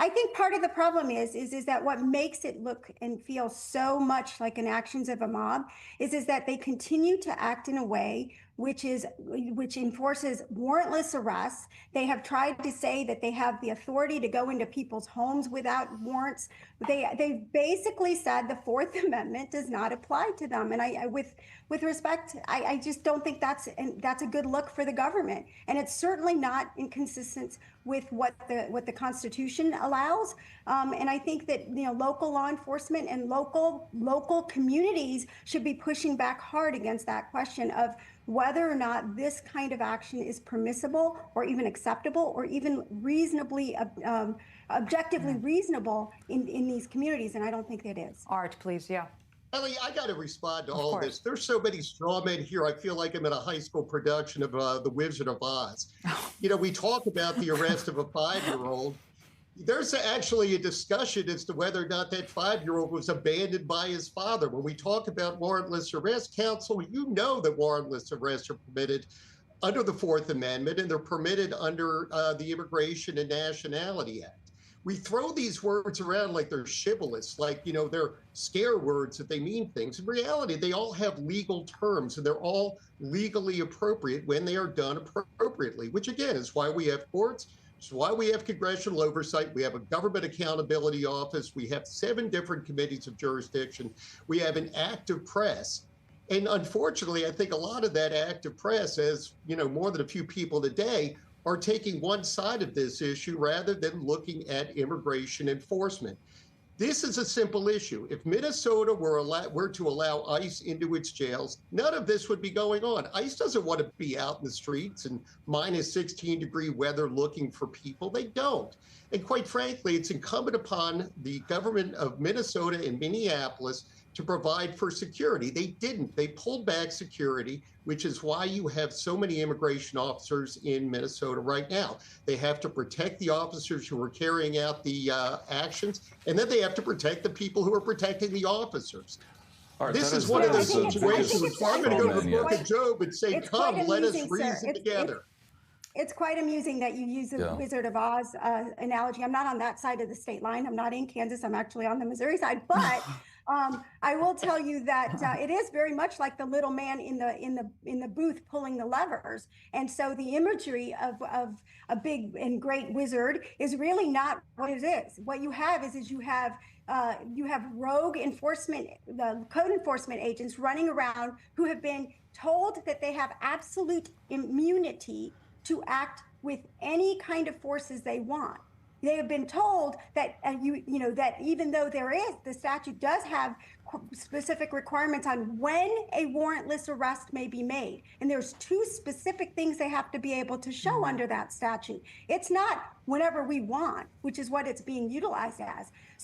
I think part of the problem is that what makes it look and feel so much like an actions of a mob is that they continue to act in a way which enforces warrantless arrests. They have tried to say that they have the authority to go into people's homes without warrants. They basically said the Fourth Amendment does not apply to them. And with respect, I just don't think that's a good look for the government. And it's certainly not inconsistent with what the Constitution allows. And I think that local law enforcement and local communities should be pushing back hard against that question of whether or not this kind of action is permissible or even acceptable or even reasonably objectively reasonable in these communities. And I don't think it is. Art, please. Yeah. Ellie, I got to respond to all of this. There's so many straw men here. I feel like I'm in a high school production of The Wizard of Oz. We talk about the arrest of a 5-year-old. There's actually a discussion as to whether or not that 5-year-old was abandoned by his father. When we talk about warrantless arrest, counsel, you know that warrantless arrests are permitted under the Fourth Amendment, and they're permitted under the Immigration and Nationality Act. We throw these words around like they're shibboleth, like, they're scare words that they mean things. In reality, they all have legal terms, and they're all legally appropriate when they are done appropriately, which, again, is why we have courts. It's why we have congressional oversight. We have a government accountability office. We have 7 different committees of jurisdiction. We have an active press. And unfortunately, I think a lot of that active press, as more than a few people today, are taking one side of this issue rather than looking at immigration enforcement. This is a simple issue. If Minnesota were to allow ICE into its jails, none of this would be going on. ICE doesn't want to be out in the streets in minus 16-degree weather looking for people. They don't. And quite frankly, it's incumbent upon the government of Minnesota and Minneapolis to provide for security. They didn't. They pulled back security, which is why you have so many immigration officers in Minnesota right now. They have to protect the officers who are carrying out the actions, and then they have to protect the people who are protecting the officers. This is one of those situations where I'm going to go to the book of Job and say, come, let us reason together. It's quite amusing that you use the Wizard of Oz analogy. I'm not on that side of the state line. I'm not in Kansas. I'm actually on the Missouri side. But I will tell you that it is very much like the little man in the booth pulling the levers. And so the imagery of a big and great wizard is really not what it is. What you have is you have rogue the code enforcement agents running around who have been told that they have absolute immunity to act with any kind of forces they want. They have been told that that even though the statute does have specific requirements on when a warrantless arrest may be made, and there's 2 specific things they have to be able to show under that statute. It's not whenever we want, which is what it's being utilized as.